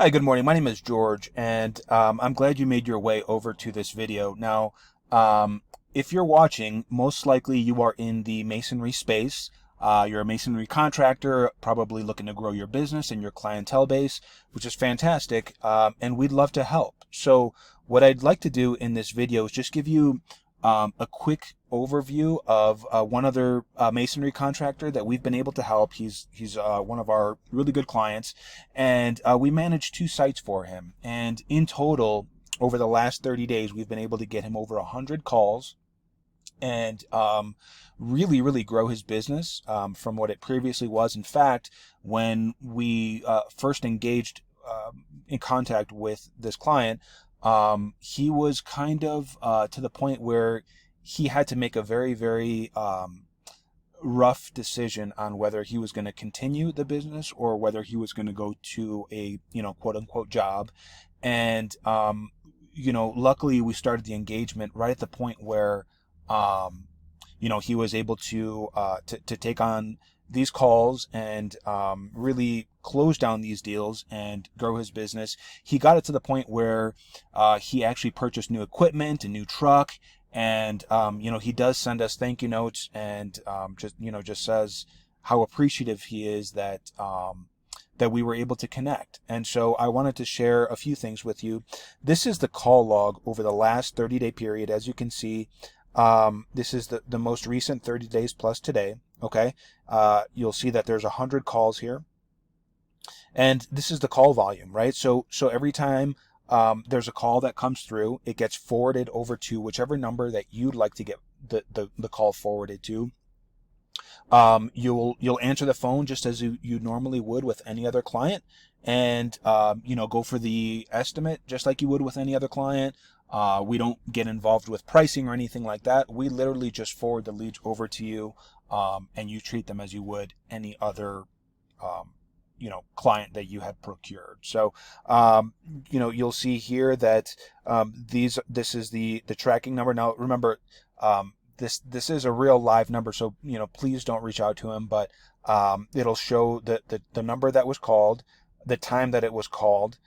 Hi, good morning. My name is George, and I'm glad you made your way over to this video. Now, if you're watching, most likely you are in the masonry space. You're a masonry contractor, probably looking to grow your business and your clientele base, which is fantastic, and we'd love to help. So what I'd like to do in this video is just give you a quick overview of one other masonry contractor that we've been able to help. He's one of our really good clients, and we managed 2 sites for him. And in total, over the last 30 days, we've been able to get him over 100 calls and really grow his business from what it previously was. In fact, when we first engaged in contact with this client, he was kind of to the point where he had to make a very rough decision on whether he was going to continue the business or whether he was going to go to a quote unquote job. And luckily we started the engagement right at the point where he was able to take on these calls and really close down these deals and grow his business. He got it to the point where he actually purchased new equipment, a new truck, and he does send us thank you notes and just says how appreciative he is that we were able to connect. And so I wanted to share a few things with you. This is the call log over the last 30-day period. As you can see, this is the most recent 30 days plus today. Okay. You'll see that there's 100 calls here, and this is the call volume, right? So every time there's a call that comes through, it gets forwarded over to whichever number that you'd like to get the call forwarded to. You'll answer the phone just as you normally would with any other client, and go for the estimate just like you would with any other client. We don't get involved with pricing or anything like that. We literally just forward the leads over to you, and you treat them as you would any other client that you had procured. So you'll see here that this is the tracking number. Now remember, this is a real live number, so please don't reach out to him, but it'll show the number that was called, the time that it was called,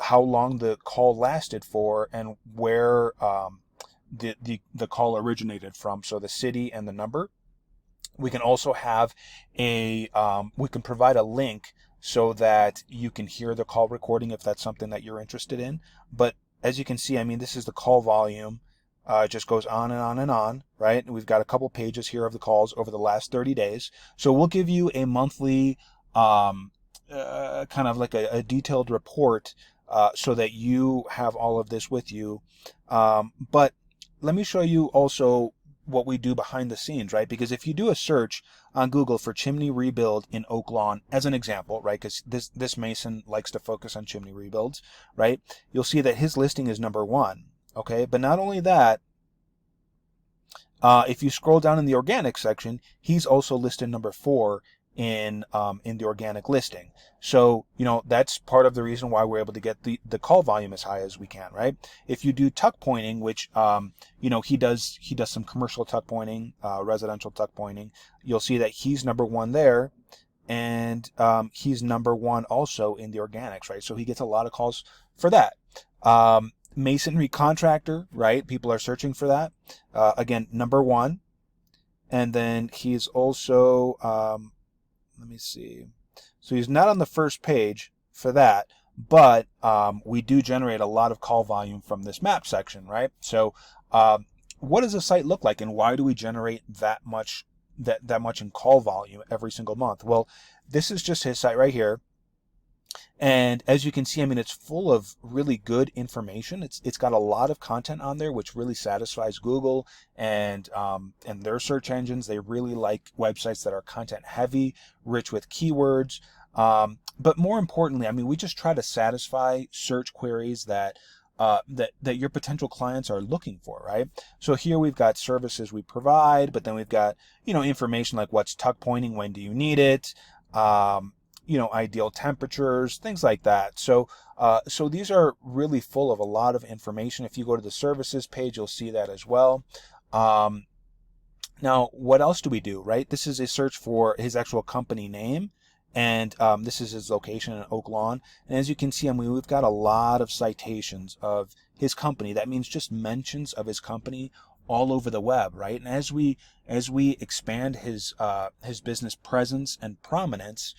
how long the call lasted for, and where the call originated from, so the city and the number. We can also have we can provide a link so that you can hear the call recording if that's something that you're interested in. But as you can see, I mean, this is the call volume. It just goes on and on and on, right? And we've got a couple pages here of the calls over the last 30 days. So we'll give you a monthly kind of like a detailed report so that you have all of this with you. But let me show you also what we do behind the scenes, right? Because if you do a search on Google for chimney rebuild in Oak Lawn, as an example, right? Because this mason likes to focus on chimney rebuilds, right? You'll see that his listing is number 1. Okay, but not only that, if you scroll down in the organic section, he's also listed number 4 in the organic listing. So that's part of the reason why we're able to get the call volume as high as we can, right? If you do tuck pointing, which he does some commercial tuck pointing, residential tuck pointing, you'll see that he's number 1 there, and he's number 1 also in the organics, right? So he gets a lot of calls for that. Masonry contractor, right? People are searching for that. Again, number 1. And then he's also, let me see. So he's not on the first page for that, but we do generate a lot of call volume from this map section, right? So what does a site look like, and why do we generate that much in call volume every single month? Well, this is just his site right here. And as you can see, I mean, it's full of really good information. It's got a lot of content on there, which really satisfies Google and their search engines. They really like websites that are content heavy, rich with keywords. But more importantly, I mean, we just try to satisfy search queries that your potential clients are looking for, right? So here we've got services we provide, but then we've got information like what's tuck pointing, when do you need it, ideal temperatures, things like that. So these are really full of a lot of information. If you go to the services page, you'll see that as well. Now, what else do we do, right? This is a search for his actual company name, And this is his location in Oak Lawn. And as you can see, I mean, we've got a lot of citations of his company. That means just mentions of his company all over the web, right? And as we expand his business presence and prominence,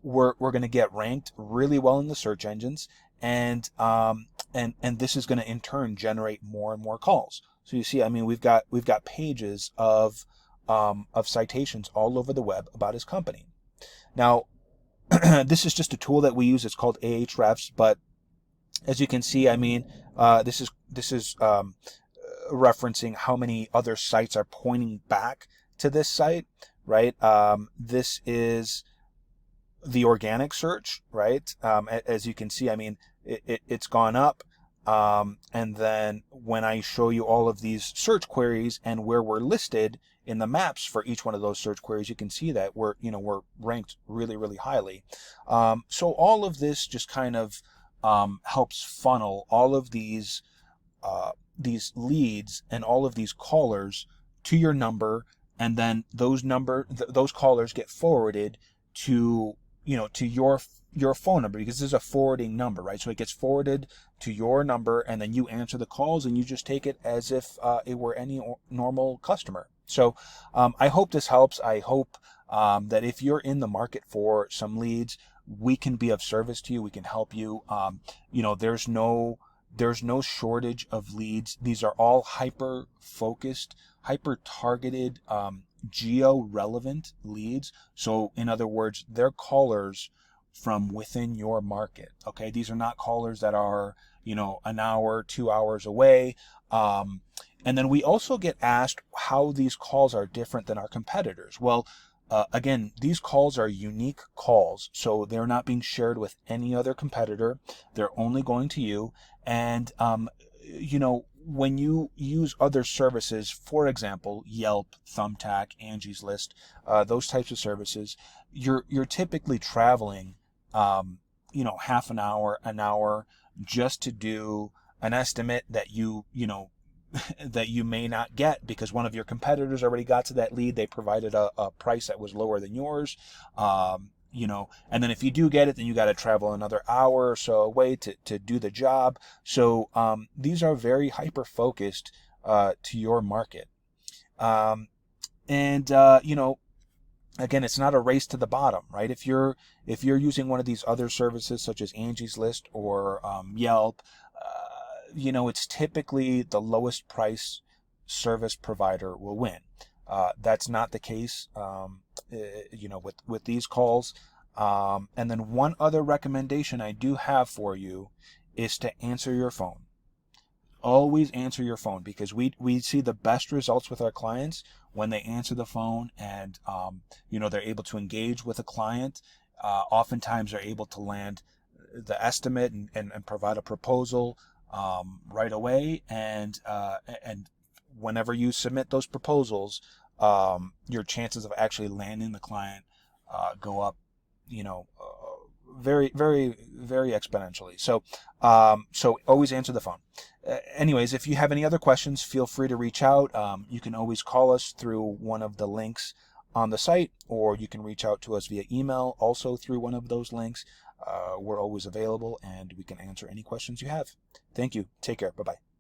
we're going to get ranked really well in the search engines, and this is going to in turn generate more and more calls. So you see, I mean, we've got pages of citations all over the web about his company. Now, this is just a tool that we use. It's called Hrefs, but as you can see, I mean, this is referencing how many other sites are pointing back to this site, right? This is the organic search, right? As you can see, I mean, it's gone up. And then when I show you all of these search queries and where we're listed in the maps for each one of those search queries, you can see that we're ranked really, really highly. So all of this just kind of helps funnel all of these leads and all of these callers to your number, and then those callers get forwarded to to your phone number, because this is a forwarding number, right? So it gets forwarded to your number, and then you answer the calls, and you just take it as if it were any normal customer. So I hope this helps. I hope that if you're in the market for some leads, we can be of service to you. We can help you. There's no shortage of leads. These are all hyper focused, hyper targeted, geo-relevant leads. So in other words, they're callers from within your market. Okay, these are not callers that are an hour, 2 hours away. And then we also get asked how these calls are different than our competitors. Well, again, these calls are unique calls, so they're not being shared with any other competitor. They're only going to you. And when you use other services, for example, Yelp, Thumbtack, Angie's List, those types of services, you're typically traveling, half an hour, just to do an estimate that that you may not get because one of your competitors already got to that lead. They provided a price that was lower than yours. And then if you do get it, then you got to travel another hour or so away to do the job. So these are very hyper focused to your market. Again, it's not a race to the bottom, right? If you're using one of these other services such as Angie's List or Yelp, it's typically the lowest price service provider will win. That's not the case, with these calls. And then one other recommendation I do have for you is to answer your phone. Always answer your phone, because we see the best results with our clients when they answer the phone and they're able to engage with a client. Oftentimes they're able to land the estimate and provide a proposal right away, and whenever you submit those proposals, your chances of actually landing the client go up, very, very, very exponentially. So always answer the phone. Anyways, if you have any other questions, feel free to reach out. You can always call us through one of the links on the site, or you can reach out to us via email, also through one of those links. We're always available, and we can answer any questions you have. Thank you. Take care. Bye-bye.